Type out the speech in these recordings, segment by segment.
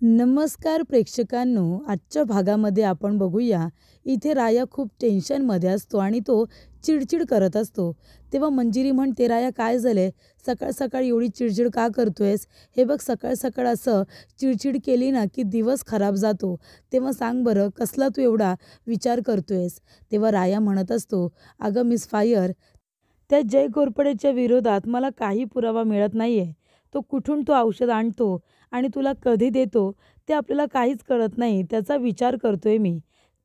नमस्कार प्रेक्षकांनो, आजच्या भागामध्ये आपण बघूया. इथे राया खूप टेन्शनमध्ये असतो आणि तो चिडचिड करत असतो. तेव्हा मंजिरी म्हणते, राया काय झाले, सकाळ सकाळ एवढी चिडचिड का करतोयस? हे बघ, सकाळ सकाळ असं चिडचिड केली ना की दिवस खराब जातो. तेव्हा सांग बरं, कसला तू एवढा विचार करतोयस? तेव्हा राया म्हणत असतो, अगं मिस फायर, त्या जय घोरपडेच्या विरोधात मला काही पुरावा मिळत नाहीये. तो कुठून तो औषध आणतो आणि तुला कधी देतो ते आपल्याला काहीच कळत नाही. त्याचा विचार करतोय मी.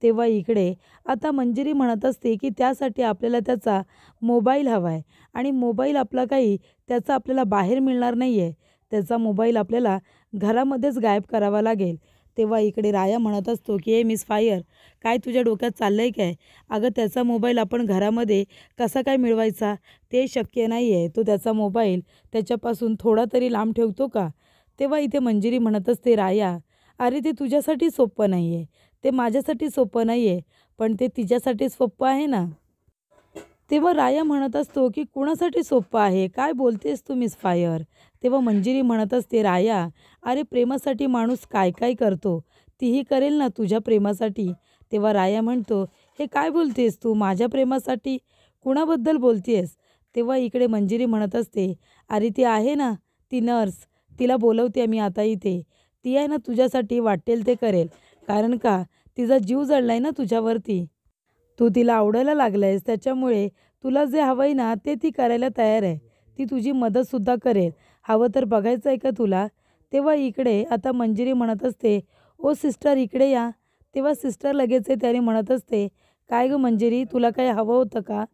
तेव्हा इकडे आता मंजिरी म्हणत असते की त्यासाठी आपल्याला त्याचा मोबाईल हवा आहे आणि मोबाईल आपला काही त्याचा आपल्याला बाहेर मिळणार नाही आहे. त्याचा मोबाईल आपल्याला घरामध्येच गायब करावा लागेल. तेव्हा इकडे राया म्हणत असतो की मिस फायर, काय तुझ्या डोक्यात चाललंय काय? अगं त्याचा मोबाईल आपण घरामध्ये कसा काय मिळवायचा? ते शक्य नाही आहे. तो त्याचा मोबाईल त्याच्यापासून थोडा तरी लांब ठेवतो का? तेव्हा इथे मंजिरी म्हणत असते, राया, अरे ते तुझ्यासाठी सोपं नाही आहे. ते माझ्यासाठी सोपं नाही आहे, पण ते तिच्यासाठी सोपं आहे ना. तेव्हा राया म्हणत असतो की कुणासाठी सोपं आहे? काय बोलतेस तू मिस फायर? तेव्हा मंजिरी म्हणत असते, राया, अरे प्रेमासाठी माणूस काय काय करतो, तीही करेल ना तुझ्या प्रेमासाठी. तेव्हा राया म्हणतो, हे काय बोलतेस तू माझ्या प्रेमासाठी? कुणाबद्दल बोलतेस? तेव्हा इकडे मंजिरी म्हणत असते, अरे ती आहे ना, ती नर्स, तिला बोलवते मी आता इथे. ती आहे ना तुझ्यासाठी वाटेल ते करेल. कारण का, तिचा जीव जडलाय ना तुझ्यावरती. तू तिला आवडायला लागलायस, त्याच्यामुळे तुला जे हवंय ना ते ती करायला तयार आहे. ती तुझी मदतसुद्धा करेल. हवं तर बघायचं आहे का तुला? तेव्हा इकडे आता मंजिरी म्हणत असते, ओ सिस्टर इकडे या. तेव्हा सिस्टर लगेच आहे त्याने म्हणत असते, काय गं मंजिरी, तुला काही हवं होतं का?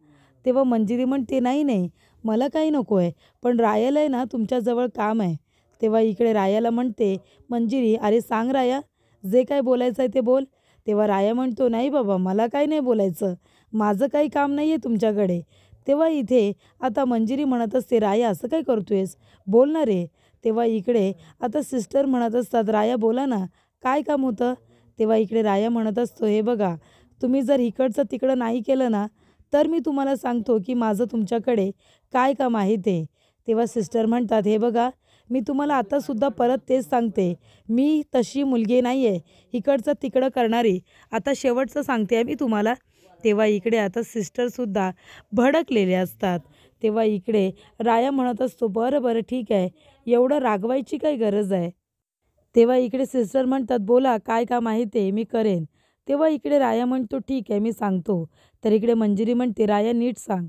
तेव्हा मंजिरी म्हणते, नाही नाही, मला काही नको आहे, पण रायाला आहे ना तुमच्याजवळ काम आहे. तेव्हा इकडे रायाला म्हणते मंजिरी, अरे सांग राया, जे काय बोलायचं आहे ते बोल. तेव्हा राया म्हणतो, नाही बाबा, मला काही नाही बोलायचं, माझं काही काम नाही आहे तुमच्याकडे. तेव्हा इथे आता मंजिरी म्हणत असते, राया असं काय करतोयस, बोल ना रे. तेव्हा इकडे आता सिस्टर म्हणत असतात, राया बोला ना, काय काम होतं? तेव्हा इकडे राया म्हणत असतो, हे बघा, तुम्ही जर इकडचं तिकडं नाही केलं ना तर मी तुम्हाला सांगतो की माझं तुमच्याकडे काय काम आहे ते. तेव्हा सिस्टर म्हणतात, हे बघा, मी तुम्हाला आतासुद्धा परत तेच सांगते, मी तशी मुलगी नाही आहे इकडचं तिकडं करणारी. आता शेवटचं सांगते आहे मी तुम्हाला. तेव्हा इकडे आता सिस्टरसुद्धा भडकलेले असतात. तेव्हा इकडे राया म्हणत असतो, बरं बरं ठीक आहे, एवढं रागवायची काय गरज आहे? तेव्हा इकडे सिस्टर म्हणतात, बोला काय काम आहे ते मी करेन. तेव्हा इकडे राया म्हणतो, ठीक आहे मी सांगतो. तर इकडे मंजिरी म्हणते, राया नीट सांग.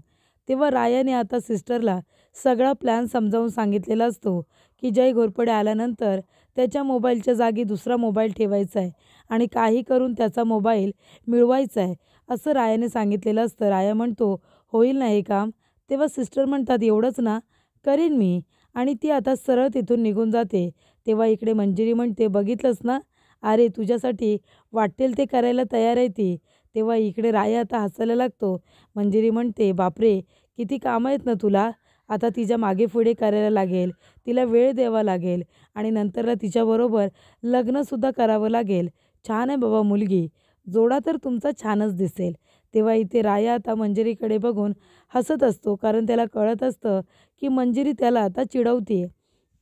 तेव्हा रायाने आता सिस्टरला सगळा प्लॅन समजावून सांगितलेला असतो की जय घोरपडे आल्यानंतर त्याच्या मोबाईलच्या जागी दुसरा मोबाईल ठेवायचा आहे आणि काही करून त्याचा मोबाईल मिळवायचा आहे, असं रायाने सांगितलेलं असतं. राया म्हणतो, होईल ना हे काम? तेव्हा सिस्टर म्हणतात, एवढंच ना, करीन मी. आणि ती आता सरळ तिथून निघून जाते. तेव्हा इकडे मंजिरी म्हणते, बघितलंस ना, अरे तुझ्यासाठी वाटेल ते करायला तयार आहे ती. तेव्हा इकडे राया आता हसायला लागतो. मंजिरी म्हणते, बापरे, किती कामं आहेत ना तुला. आता तिच्या मागे पुढे करायला लागेल, तिला वेळ द्यावा लागेल आणि नंतरला तिच्याबरोबर लग्नसुद्धा करावं लागेल. छान आहे बाबा मुलगी, जोडा तर तुमचा छानच दिसेल. तेव्हा इथे राया आता मंजिरीकडे बघून हसत असतो, कारण त्याला कळत असतं की मंजिरी त्याला आता चिडवते.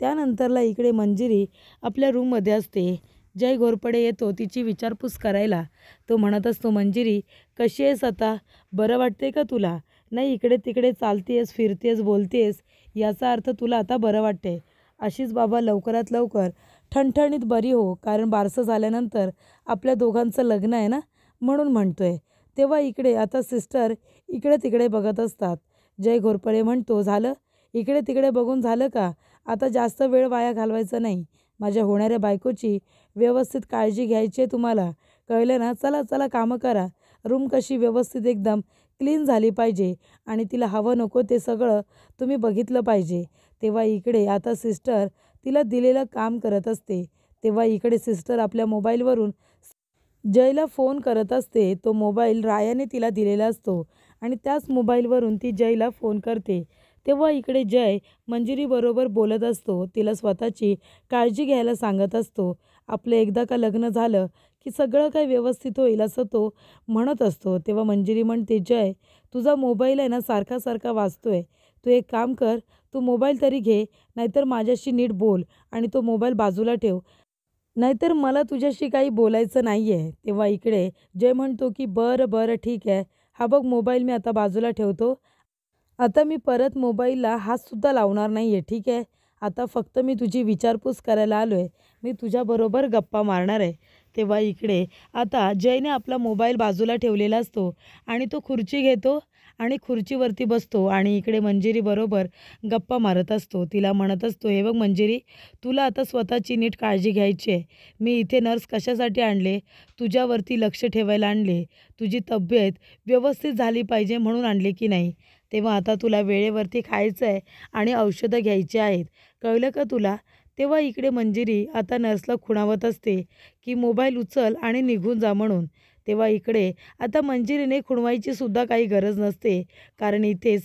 त्यानंतरला इकडे मंजिरी आपल्या रूममध्ये असते. जय घोरपडे येतो तिची विचारपूस करायला. तो म्हणत असतो, मंजिरी कशी आहेस आता, बरं वाटते का तुला? नाही, इकडे तिकडे चालतेस फिरतेस बोलतेस, याचा अर्थ तुला आता बरं वाटते. अशीच बाबा लवकरात लवकर ठणठणीत बरी हो, कारण बारसं झाल्यानंतर आपल्या दोघांचं लग्न आहे ना, म्हणून म्हणतोय. तेव्हा इकडे आता सिस्टर इकडे तिकडे बघत असतात. जय घोरपडे म्हणतो, झालं, इकडे तिकडे बघून झालं का? आता जास्त वेळ वाया घालवायचा नाही. माझ्या होणाऱ्या बायकोची व्यवस्थित काळजी घ्यायची आहे तुम्हाला, कळलं ना? चला चला कामं करा. रूम कशी व्यवस्थित एकदम क्लीन झाली पाहिजे आणि तिला हवं नको ते सगळं तुम्ही बघितलं पाहिजे. तेव्हा इकडे आता सिस्टर तिला दिलेलं काम करत असते. तेव्हा इकडे सिस्टर आपल्या मोबाईलवरून जयला फोन करत असते. तो मोबाईल रायाने तिला दिलेला असतो आणि त्याच मोबाईलवरून ती जयला फोन करते. तेव्हा इकडे जय मंजिरीबरोबर बोलत असतो. तिला स्वतःची काळजी घ्यायला सांगत असतो. आपलं एकदा का लग्न झालं की सगळं काही व्यवस्थित होईल असं तो म्हणत असतो. तेव्हा मंजिरी म्हणते, जय, तुझा मोबाईल आहे ना सारखा सारखा वाजतोय. तू एक काम कर, तू मोबाईल तरी घे, नाहीतर माझ्याशी नीट बोल आणि तो मोबाईल बाजूला ठेव. नाहीतर मला तुझ्याशी काही बोलायचं नाही आहे. तेव्हा इकडे जय म्हणतो की बरं बरं ठीक आहे. हा बघ मोबाईल मी आता बाजूला ठेवतो. आता मी परत मोबाईलला हातसुद्धा लावणार नाही आहे, ठीक आहे. आता फक्त मी तुझी विचारपूस करायला आलो आहे. मी तुझ्याबरोबर गप्पा मारणार आहे. तेव्हा इकडे आता जयने आपला मोबाईल बाजूला ठेवलेला असतो आणि तो खुर्ची घेतो आणि खुर्चीवरती बसतो आणि इकडे मंजिरीबरोबर गप्पा मारत असतो. तिला म्हणत असतो, हे बघ मंजिरी, तुला आता स्वतःची नीट काळजी घ्यायची आहे. मी इथे नर्स कशासाठी आणले? तुझ्यावरती लक्ष ठेवायला आणले. तुझी तब्येत व्यवस्थित झाली पाहिजे म्हणून आणले की नाही? तेव्हा आता तुला वेळेवरती खायचं आहे आणि औषधं घ्यायची आहेत. कळलं का तुला? तेव्हा इकडे मंजिरी आता नर्सला खुणावत असते की मोबाईल उचल आणि निघून जा म्हणून. तेव्हा इकडे आता मंजिरीने खुणवायची सुद्धा काही गरज नसते, कारण इथे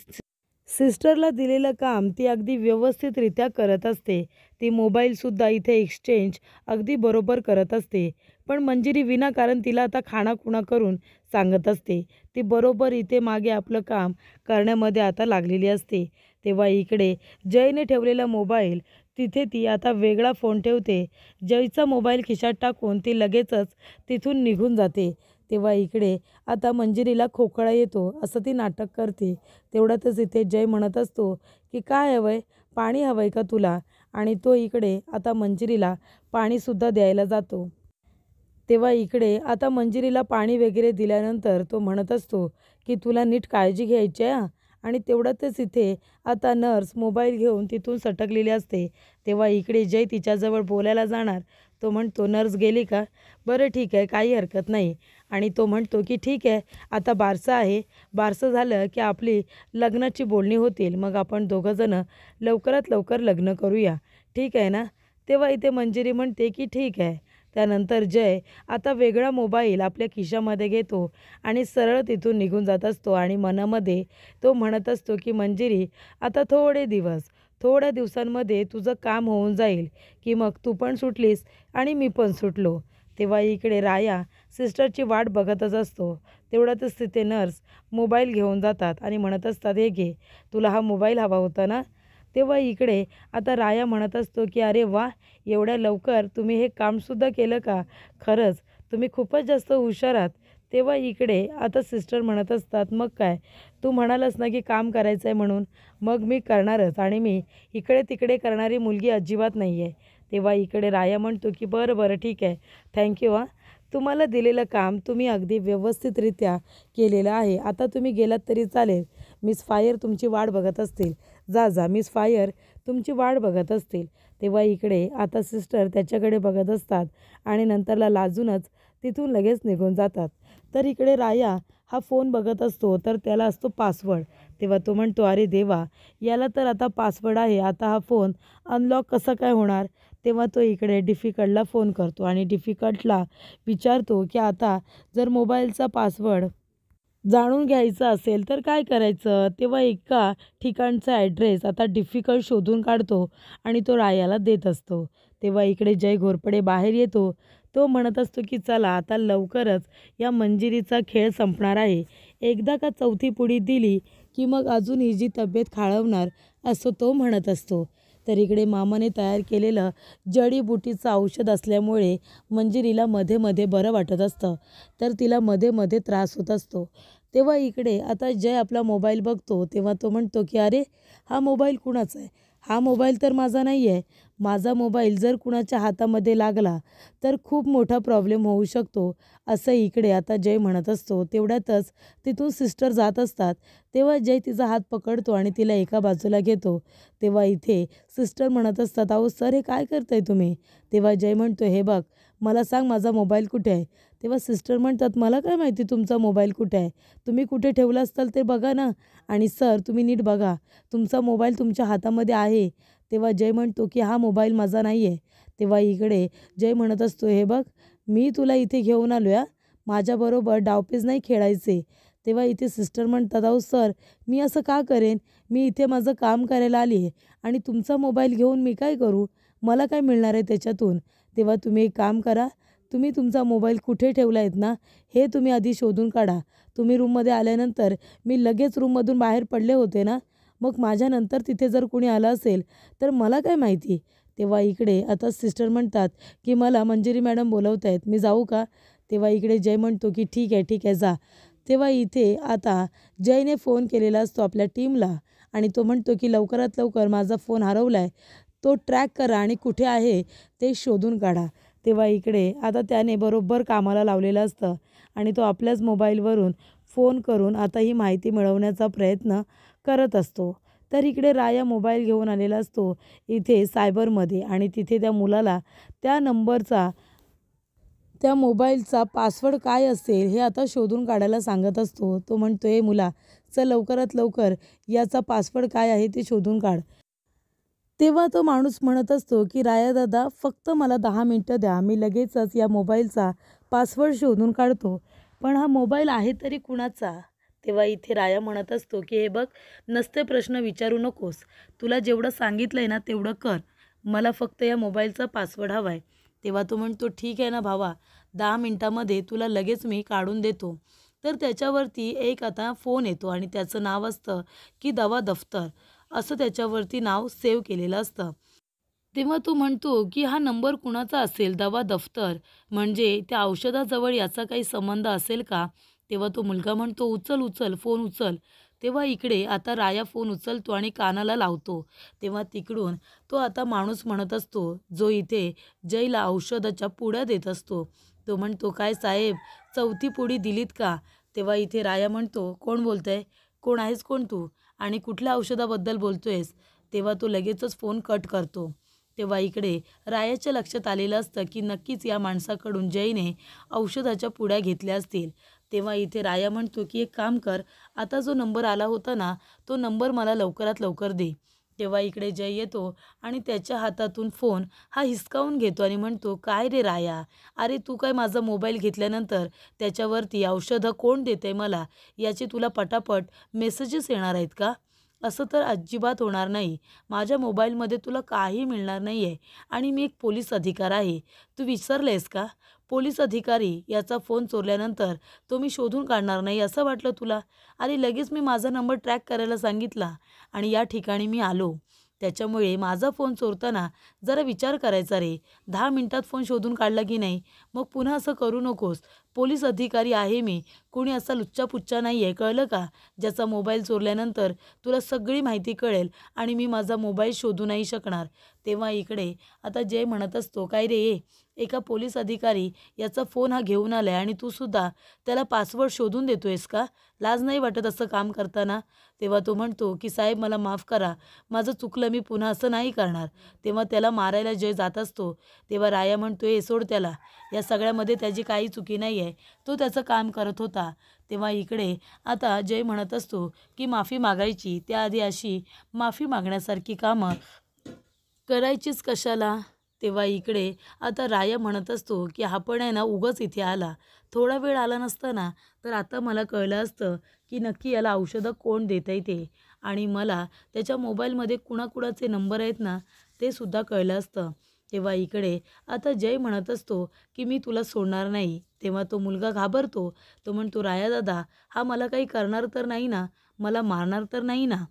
सिस्टरला दिलेलं काम ती अगदी व्यवस्थितरित्या करत असते. ती मोबाईलसुद्धा इथे एक्सचेंज अगदी बरोबर करत असते. पण मंजिरी विनाकारण तिला आता खाणाखुणा करून सांगत असते. ती बरोबर इथे मागे आपलं काम करण्यामध्ये आता लागलेली असते. तेव्हा इकडे जयने ठेवलेला मोबाईल तिथे ती आता वेगळा फोन ठेवते. जयचा मोबाईल खिशात टाकून ती लगेचच तिथून निघून जाते. तेव्हा इकडे आता मंजिरीला खोकळा येतो असं ती नाटक करते. तेवढ्यातच इथे जय म्हणत असतो की काय हवंय? पाणी हवंय का तुला? आणि तो इकडे आता मंजिरीला पाणीसुद्धा द्यायला जातो. तेव्हा इकडे आता मंजिरीला पाणी वगैरे दिल्यानंतर तो म्हणत असतो की तुला नीट काळजी घ्यायची आहे हां. आणि तेवढ्यातच इथे आता नर्स मोबाईल घेऊन तिथून सटकलेली असते. तेव्हा इकडे जय तिच्याजवळ बोलायला जाणार. तो म्हणतो, नर्स गेली का? बरं ठीक आहे, काही हरकत नाही. आणि तो म्हणतो की ठीक आहे, आता बारसं आहे. बारसं झालं की आपली लग्नाची बोलणी होतील. मग आपण दोघंजणं लवकरात लवकर लग्न करूया. ठीक आहे ना? तेव्हा इथे मंजिरी म्हणते की ठीक आहे. त्यानंतर जय आता वेगळा मोबाईल आपल्या खिशामध्ये घेतो आणि सरळ तिथून निघून जात असतो आणि मनामध्ये तो म्हणत असतो की मंजिरी, आता थोड्या दिवसांमध्ये तुझं काम होऊन जाईल की मग तू पण सुटलीस आणि मी पण सुटलो. तेव्हा इकडे राया सिस्टरची वाट बघतच असतो. तेवढ्यातच तिथे नर्स मोबाईल घेऊन जातात आणि म्हणत असतात, हे घे, तुला हा मोबाईल हवा होता ना? तेव्हा इकडे आता राया म्हणत असतो की अरे वा, एवढ्या लवकर तुम्ही हे कामसुद्धा केलं का? खरंच तुम्ही खूपच जास्त हुशार आहात. तेव्हा इकडे आता सिस्टर म्हणत असतात, मग काय, तू म्हणालस ना की काम करायचं आहे म्हणून, मग मी करणारच आणि मी इकडे तिकडे करणारी मुलगी अजिबात नाही आहे. तेव्हा इकडे राया म्हणतो की बरं बरं ठीक आहे, थँक्यू हां. तुम्हाला दिलेलं काम तुम्ही अगदी व्यवस्थितरित्या केलेलं आहे. आता तुम्ही गेलात तरी चालेल. मिस फायर तुमची वाट बघत असतील. जा जा, मिस फायर तुमची वाट बघत असतील. तेव्हा इकडे आता सिस्टर त्याच्याकडे बघत असतात आणि नंतरला लाजूनच तिथून लगेच निघून जातात. तर इकडे राया हा फोन बघत असतो, तर त्याला असतो पासवर्ड. तेव्हा तो म्हणतो, अरे देवा, याला तर आता पासवर्ड आहे. आता हा फोन अनलॉक कसा काय होणार? तेव्हा तो इकडे डिफिकल्टला फोन करतो आणि डिफिकल्टला विचारतो की आता जर मोबाईलचा पासवर्ड जाणून घ्यायचं असेल तर काय करायचं? तेव्हा एका ठिकाणचा ॲड्रेस आता डिफिकल्ट शोधून काढतो आणि तो रायाला देत असतो. तेव्हा इकडे जय घोरपडे बाहेर येतो. तो म्हणत असतो की चला आता लवकरच या मंजिरीचा खेळ संपणार आहे. एकदा का चौथी पुडी दिली की मग अजून हिची तब्येत खाळवणार, असं तो म्हणत असतो. तर इकडे मामाने तयार केलेलं जडीबुटीचं औषध असल्यामुळे मंजिरीला मध्ये मध्ये बरं वाटत असतं, तर तिला मध्ये मध्ये त्रास होत असतो. तेव्हा इकडे आता जय आपला मोबाईल बघतो. तेव्हा तो म्हणतो की अरे, हा मोबाईल कुणाचा आहे? हा मोबाईल तर माझा नाही आहे. माझा मोबाईल जर कुणाच्या हातामध्ये लागला तर खूप मोठा प्रॉब्लेम होऊ शकतो, असं इकडे आता जय म्हणत असतो. तेवढ्यातच तिथून सिस्टर जात असतात. तेव्हा जय तिचा हात पकडतो आणि तिला एका बाजूला घेतो. तेव्हा इथे सिस्टर म्हणत असतात, अहो सर, हे काय करताय तुम्ही? तेव्हा जय म्हणतो, हे बघ, मला सांग माझा मोबाईल कुठे आहे? तेव्हा सिस्टर म्हणतात, मला काय माहिती तुमचा मोबाईल कुठे आहे? तुम्ही कुठे ठेवला असताल ते बघा ना. आणि सर, तुम्ही नीट बघा, तुमचा मोबाईल तुमच्या हातामध्ये आहे. तेव्हा जय म्हणतो की हा मोबाईल माझा नाही आहे. तेव्हा इकडे जय म्हणत असतो, हे बघ, मी तुला इथे घेऊन आलो आहे, माझ्याबरोबर डावपेच नाही खेळायचे. तेव्हा इथे सिस्टर म्हणतात, अहो सर, मी असं का करेन? मी इथे माझं काम करायला आली आहे आणि तुमचा मोबाईल घेऊन मी काय करू? मला काय मिळणार आहे त्याच्यातून? तेव्हा तुम्ही एक काम करा, तुम्ही तुमचा मोबाईल कुठे ठेवला आहेत ना, हे तुम्ही आधी शोधून काढा. तुम्ही रूममध्ये आल्यानंतर मी लगेच रूममधून बाहेर पडले होते ना, मग माझ्यानंतर तिथे जर कोणी आलं असेल तर मला काय माहिती? तेव्हा इकडे आता सिस्टर म्हणतात की मला मंजिरी मॅडम बोलवत आहेत, मी जाऊ का? तेव्हा इकडे जय म्हणतो की ठीक आहे ठीक आहे जा. तेव्हा इथे आता जयने फोन केलेला असतो आपल्या टीमला आणि तो म्हणतो की लवकरात लवकर माझा फोन हरवला आहे, तो ट्रॅक करा आणि कुठे आहे ते शोधून काढा. तेव्हा इकडे आता त्याने बरोबर कामाला लावलेलं असतं आणि तो आपल्याच मोबाईलवरून फोन करून आता ही माहिती मिळवण्याचा प्रयत्न करत असतो. तर इकडे राया मोबाईल घेऊन आलेला असतो इथे सायबरमध्ये आणि तिथे त्या मुलाला त्या नंबरचा त्या मोबाईलचा पासवर्ड काय असेल हे आता शोधून काढायला सांगत असतो. तो म्हणतो, "ए मुला, चल लवकरात लवकर याचा पासवर्ड काय आहे ते शोधून काढ." तेव्हा तो माणूस म्हणत असतो की राया दादा फक्त मला 10 मिनिटं द्या, मी लगेचच या मोबाईलचा पासवर्ड शोधून काढतो. पण हा मोबाईल आहे तरी कुणाचा? तेव्हा इथे राया म्हणत असतो की हे बघ, नसते प्रश्न विचारू नकोस, तुला जेवढं सांगितलंय ना तेवढं कर, मला फक्त या मोबाईलचा पासवर्ड हवा आहे. तेव्हा तो म्हणतो ठीक आहे ना भावा, 10 मिनिटामध्ये तुला लगेच मी काढून देतो. तर त्याच्यावरती एक आता फोन येतो आणि त्याचं नाव असतं की दवा दफ्तर, असं त्याच्यावरती नाव सेव्ह केलेलं असतं. तेव्हा तो म्हणतो की हा नंबर कुणाचा असेल, दवा दफ्तर, म्हणजे त्या औषधाजवळ याचा काही संबंध असेल का? तेव्हा तो मुलगा म्हणतो उचल उचल फोन उचल. तेव्हा इकडे आता राया फोन उचलतो आणि कानाला लावतो. तेव्हा तिकडून तो आता माणूस म्हणत असतो जो इथे जयला औषधाच्या पुड्या देत असतो. तो म्हणतो काय साहेब, चौथी पुडी दिलीत का? तेव्हा इथे राया म्हणतो कोण बोलतंय, कोण आहेस कोण तू आणि कुठल्या औषधाबद्दल बोलतोयस? तेव्हा तो लगेचच फोन कट करतो. तेव्हा इकडे रायाच्या लक्षात आलेलं असतं की नक्कीच या माणसाकडून जयने औषधाच्या पुड्या घेतल्या असतील. तेव्हा इथे राया म्हणतो की एक काम कर, आता जो नंबर आला होता ना तो नंबर मला लवकरात लवकर दे. तेव्हा इकडे जय येतो आणि त्याच्या हातातून फोन हा हिसकावून घेतो आणि म्हणतो काय रे राया, अरे तू काय माझा मोबाईल घेतल्यानंतर त्याच्यावरती औषधं कोण देते मला याचे तुला पटापट मेसेजेस येणार आहेत का? असं तर अजिबात होणार नाही. माझ्या मोबाईलमध्ये तुला काही मिळणार नाही आहे आणि मी एक पोलीस अधिकारी आहे. तू विसरलेस का? पोलीस अधिकारी याचा फोन चोरल्यानंतर तो मी शोधून काढणार नाही असं वाटलं तुला? अरे लगेच मी माझा नंबर ट्रॅक करायला सांगितला आणि या ठिकाणी मी आलो. त्याच्यामुळे माझा फोन चोरताना जरा विचार करायचा रे. 10 मिनिटात फोन शोधून काढला की नाही? मग पुन्हा असं करू नकोस. पोलीस अधिकारी आहे मी. कोणी असा लुच्चापुच्चा नाही आहे, कळलं का? ज्याचा मोबाईल चोरल्यानंतर तुला सगळी माहिती कळेल आणि मी माझा मोबाईल शोधू नाही शकणार. तेव्हा इकडे आता जय म्हणत असतो काय रे, एका पोलीस अधिकारी याचा फोन हा घेऊन आलाय आणि तू सुद्धा त्याला पासवर्ड शोधून देतोयस का? लाज नाही वाटत असं काम करताना? तेव्हा तो म्हणतो की साहेब मला माफ करा, माझं चुकलं, मी पुन्हा असं नाही करणार. तेव्हा त्याला मारायला जय जात असतो. तेव्हा राया म्हणतो ए सोड त्याला, या सगळ्यामध्ये त्याची काही चुकी नाही आहे, तो त्याचं काम करत होता. तेव्हा इकडे आता जय म्हणत असतो की माफी मागायची, त्याआधी अशी माफी मागण्यासारखी कामं करायचीच कशाला? तेव्हा इकडे आता राया म्हणत असतो की हा पण आहे ना उगाच इथे आला, थोडा वेळ आला नसता ना तर आता मला कळलं असतं की नक्की याला औषधं कोण देत आहे ते आणि मला त्याच्या मोबाईलमध्ये कुणाकुणाचे नंबर आहेत ना ते सुद्धा कळलं असतं. तेव्हा इकडे आता जय म्हणत असतो की मी तुला सोडणार नाही. तेव्हा तो मुलगा घाबरतो. तो म्हणतो राया दादा, हा मला काही करणार तर नाही ना, मला मारणार तर नाही ना?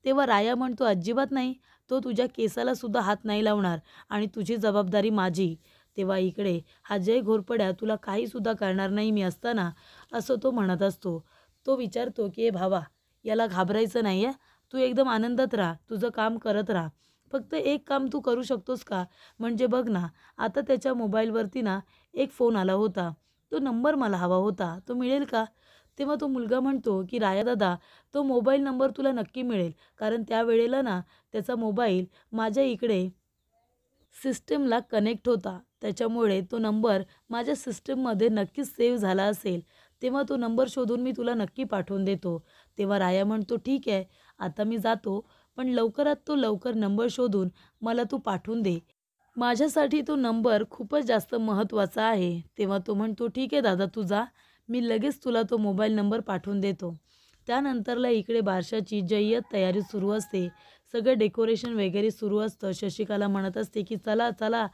तेव्हा राया म्हणतो अजिबात नाही, तो तुझ्या केसाला सुद्धा हात नाही लावणार आणि तुझी जबाबदारी माझी. तेव्हा इकडे हा जय घोरपड्या तुला काहीसुद्धा करणार नाही मी असताना असं तो म्हणत असतो. तो विचारतो की ए भावा, याला घाबरायचं नाही आहे, तू एकदम आनंदात राहा, तुझं काम करत राहा. फक्त एक काम तू करू शकतोस का? म्हणजे बघ ना, आता त्याच्या मोबाईलवरती ना एक फोन आला होता, तो नंबर मला हवा होता, तो मिळेल का? तेव्हा तो मुलगा म्हणतो की राया दादा, तो मोबाईल नंबर तुला नक्की मिळेल, कारण त्यावेळेला ना त्याचा मोबाईल माझ्या इकडे सिस्टमला कनेक्ट होता. त्याच्यामुळे तो नंबर माझ्या सिस्टममध्ये नक्कीच सेव्ह झाला असेल. तेव्हा तो नंबर शोधून मी तुला नक्की पाठवून देतो. तेव्हा राया म्हणतो ठीक आहे, आता मी जातो, पण लवकरात तो लवकर नंबर शोधून मला तू पाठवून दे. माझ्यासाठी तो नंबर खूपच जास्त महत्त्वाचा आहे. तेव्हा तो म्हणतो ठीक आहे दादा तू जा, मी लगेच तुला तो मोबाईल नंबर पाठवून देतो. त्यानंतरला इकडे बारशाची जय्यत तयारी सुरू असते. सगळं डेकोरेशन वगैरे सुरू असतं. शशिकला म्हणत असते की चला चला,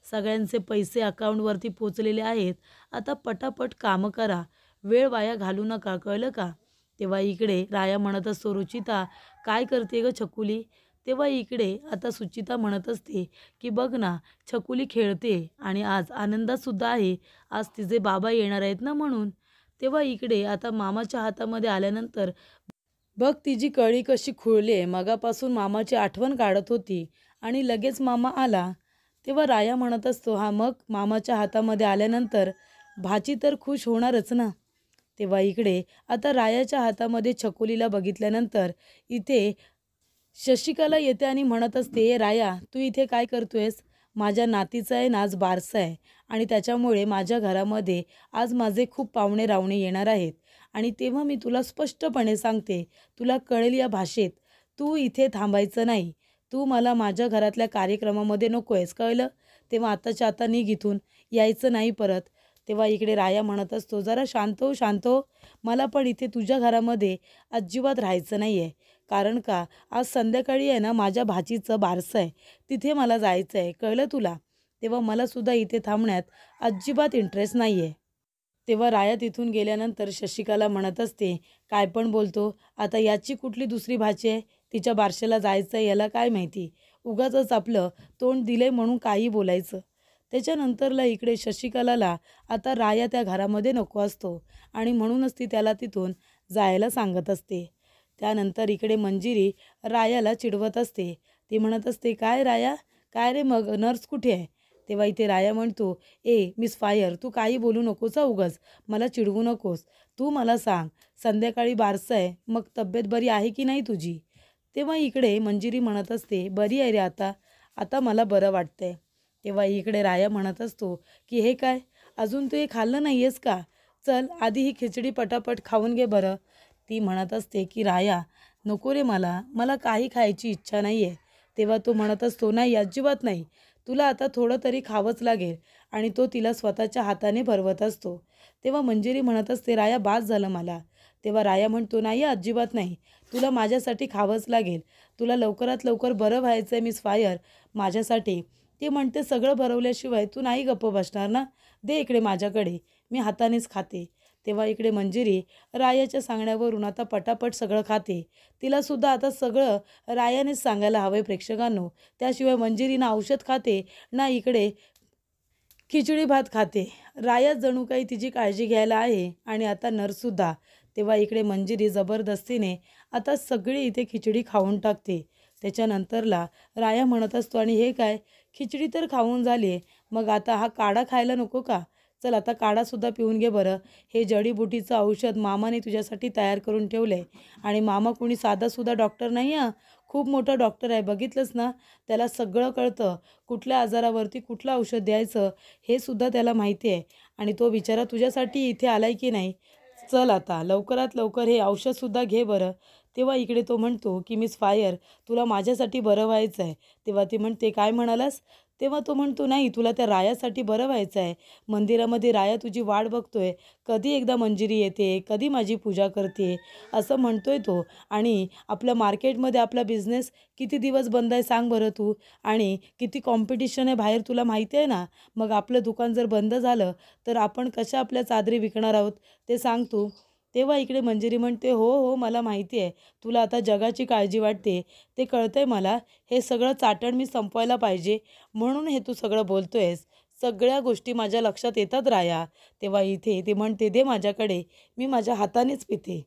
सगळ्यांचे पैसे अकाउंटवरती पोचलेले आहेत, आता पटापट कामं करा, वेळ वाया घालू नका, कळलं का? तेव्हा इकडे राया म्हणत असतो रुचिता काय करते गं छकुली? तेव्हा इकडे आता सुचिता म्हणत असते की बघ ना, छकुली खेळते आणि आज आनंदातसुद्धा आहे, आज तिचे बाबा येणार आहेत ना म्हणून. तेव्हा इकडे आता मामाच्या हातामध्ये आल्यानंतर बघ तिची कळी कशी खुळली आहे, मगापासून मामाची आठवण काढत होती आणि लगेच मामा आला. तेव्हा राया म्हणत असतो, हा मग मामाच्या हातामध्ये आल्यानंतर भाची तर खुश होणारच ना. तेव्हा इकडे आता रायाच्या हातामध्ये छकुलीला बघितल्यानंतर इथे शशिकला येते आणि म्हणत असते, ए राया, तू इथे काय करतोयस? माझ्या नातीचा आहे ना आज बारसा आहे आणि त्याच्यामुळे माझ्या घरामध्ये आज माझे खूप पाहुणे रावणे येणार आहेत आणि तेव्हा मी तुला स्पष्टपणे सांगते, तुला कळेल या भाषेत, तू इथे थांबायचं नाही. तू मला माझ्या घरातल्या कार्यक्रमामध्ये नको आहेस, कळलं? तेव्हा आताच्या आता निघ इथून, यायचं नाही परत. तेव्हा इकडे राया म्हणत असतो, जरा शांत हो, शांत हो. मला पण इथे तुझ्या घरामध्ये अजिबात राहायचं नाही आहे. कारण का, आज संध्याकाळी आहे ना माझ्या भाचीचं बारसं आहे, तिथे मला जायचं आहे, कळलं तुला? तेव्हा मलासुद्धा इथे थांबण्यात अजिबात इंटरेस्ट नाही आहे. तेव्हा राया तिथून गेल्यानंतर शशिकला म्हणत असते, काय पण बोलतो, आता याची कुठली दुसरी भाची आहे, तिच्या बारशाला जायचं आहे, याला काय माहिती, उगाचच आपलं तोंड दिलंय म्हणून काही बोलायचं. त्याच्यानंतरला इकडे शशिकलाला आता राया त्या घरामध्ये नको असतो आणि म्हणूनच ती त्याला तिथून जायला सांगत असते. त्यानंतर इकडे मंजिरी रायाला चिडवत असते. ती म्हणत असते, काय राया, काय रे मग नर्स कुठे आहे? तेव्हा इथे राया म्हणतो, ए मिस फायर, तू काही बोलू नकोस उगाच, मला चिडवू नकोस. तू मला सांग, संध्याकाळी बारसं आहे, मग तब्येत बरी आहे की नाही तुझी? तेव्हा इकडे मंजिरी म्हणत असते, बरी आहे रे आता, आता मला बरं वाटतंय. तेव्हा इकडे राया म्हणत असतो की हे काय, अजून तू हे खाल्लं नाही आहेस का? चल आधी ही खिचडी पटापट खाऊन घे बरं. ती म्हणत असते की राया, नको रे, मला मला काही खायची इच्छा नाही आहे. तेव्हा तो म्हणत असतो, नाही अजिबात नाही, तुला आता थोडं तरी खावंच लागेल आणि तो तिला स्वतःच्या हाताने भरवत असतो. तेव्हा मंजिरी म्हणत असते, राया बास झालं मला. तेव्हा राया म्हणतो, नाही अजिबात नाही, तुला माझ्यासाठी खावंच लागेल, तुला लवकरात लवकर बरं व्हायचं आहे मिस फायर माझ्यासाठी. ती म्हणते, सगळं भरवल्याशिवाय तू नाही गप्प बसणार ना, दे इकडे माझ्याकडे, मी हातानेच खाते. तेव्हा इकडे मंजिरी रायाच्या सांगण्यावरून आता पटापट सगळं खाते. तिलासुद्धा आता सगळं रायानेच सांगायला हवं आहे प्रेक्षकांनो, त्याशिवाय मंजिरी ना औषध खाते ना इकडे खिचडी भात खाते. राया जणू काही तिची काळजी घ्यायला आहे आणि आता नर्ससुद्धा. तेव्हा इकडे मंजिरी जबरदस्तीने आता सगळी इथे खिचडी खाऊन टाकते. त्याच्यानंतरला राया म्हणत असतो, आणि हे काय, खिचडी तर खाऊन झाली आहे, मग आता हा काढा खायला नको का? चल आता काढासुद्धा पिऊन घे बरं. हे जडीबुटीचं औषध मामाने तुझ्यासाठी तयार करून ठेवलं आहे आणि मामा कोणी साधासुद्धा डॉक्टर नाही हां, खूप मोठा डॉक्टर आहे, बघितलंस ना, त्याला सगळं कळतं, कुठल्या आजारावरती कुठलं औषध द्यायचं हे सुद्धा त्याला माहिती आहे आणि तो बिचारा तुझ्यासाठी इथे आलाय की नाही. चल आता लवकरात लवकर हे औषधसुद्धा घे बरं. तेव्हा इकडे तो म्हणतो की मिस फायर, तुला माझ्यासाठी बरं व्हायचं आहे. तेव्हा ती म्हणते, काय म्हणालास? तेव्हा तो म्हणतो, नाही, तुला त्या रायासाठी बरं व्हायचं आहे. मंदिरामध्ये राया तुझी वाट बघतोय, कधी एकदा मंजिरी येते, कधी माझी पूजा करते, असं म्हणतोय तो. आणि आपल्या मार्केटमध्ये आपला बिझनेस किती दिवस बंद आहे सांग बरं तू, आणि किती कॉम्पिटिशन आहे बाहेर तुला माहिती आहे ना. मग आपलं दुकान जर बंद झालं तर आपण कशा आपल्या चादरी विकणार आहोत ते सांग तू. तेव्हा इकडे मंजिरी म्हणते, हो हो, मला माहिती आहे, तुला आता जगाची काळजी वाटते, ते कळतंय मला. हे सगळं चाटण मी संपवायला पाहिजे म्हणून हे तू सगळं बोलतोयस. सगळ्या गोष्टी माझ्या लक्षात येतात राया. तेव्हा इथे ती म्हणते, दे माझ्याकडे, मी माझ्या हातानेच पिते.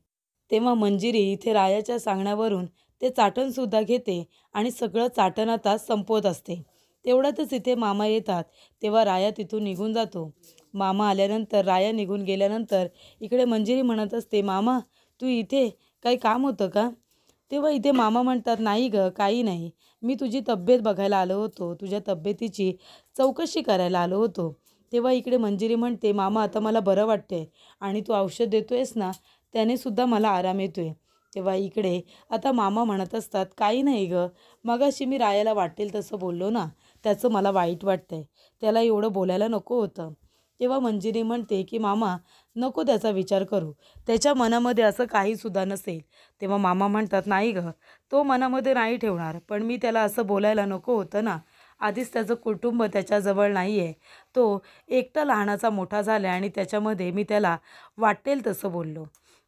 तेव्हा मंजिरी इथे रायाच्या सांगण्यावरून ते चाटणसुद्धा घेते आणि सगळं चाटण आता संपवत असते. तेवढ्यातच इथे मामा येतात. तेव्हा राया तिथून निघून जातो. मामा आल्यानंतर, राया निघून गेल्यानंतर इकडे मंजिरी म्हणत असते, मामा तू इथे काही काम होतं का? तेव्हा इथे मामा म्हणतात, नाही गं, काही नाही, मी तुझी तब्येत बघायला आलो होतो, तुझ्या तब्येतीची चौकशी करायला आलो होतो. तेव्हा इकडे मंजिरी म्हणते, मामा आता मला बरं वाटतंय आणि तू औषध देतोयस ना, त्यानेसुद्धा मला आराम येतोय. तेव्हा इकडे आता मामा म्हणत असतात, काही नाही गं, मगाशी मी रायाला वाटेल तसं बोललो ना, त्याचं मला वाईट वाटतंय, त्याला एवढं बोलायला नको होतं. तेव्हा मंजिरी म्हणते की मामा, नको त्याचा विचार करू, त्याच्या मनामध्ये असं काहीसुद्धा नसेल. तेव्हा मामा म्हणतात, नाही गं, तो मनामध्ये नाही ठेवणार, पण मी त्याला असं बोलायला नको होतं ना, आधीच त्याचं कुटुंब त्याच्याजवळ नाही आहे, तो एकटा लहानाचा मोठा झाला आणि त्याच्यामध्ये मी त्याला वाटेल तसं बोललो.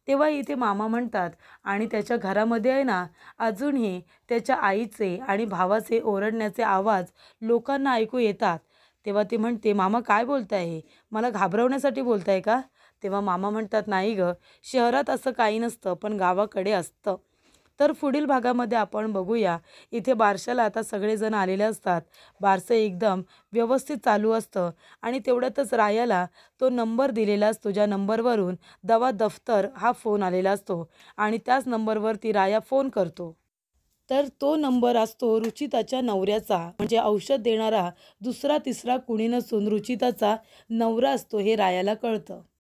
तेव्हा इथे मामा म्हणतात आणि त्याच्या घरामध्ये आहे ना, अजूनही त्याच्या आईचे आणि भावाचे ओरडण्याचे आवाज लोकांना ऐकू येतात. तेव्हा ती म्हणते, "मामा काय बोलताय हे? मला घाबरवण्यासाठी बोलताय का?" तेव्हा मामा म्हणतात, "नाही गं, शहरात असं काही नसतं, पण गावाकडे असतं." तर पुढील भागामध्ये आपण बघूया, इथे बारशाला आता सगळेजण आलेले असतात. बारसं एकदम व्यवस्थित चालू असतं आणि तेवढ्यातच रायाला तो नंबर दिलेला असतो, ज्या नंबरवरून दवा दफ्तर हा फोन आलेला असतो आणि त्याच नंबरवरती राया फोन करतो. तर तो नंबर असतो रुचिताच्या नवऱ्याचा, म्हणजे औषध देणारा दुसरा तिसरा कुणी नसून रुचिताचा नवरा असतो हे रायाला कळतं.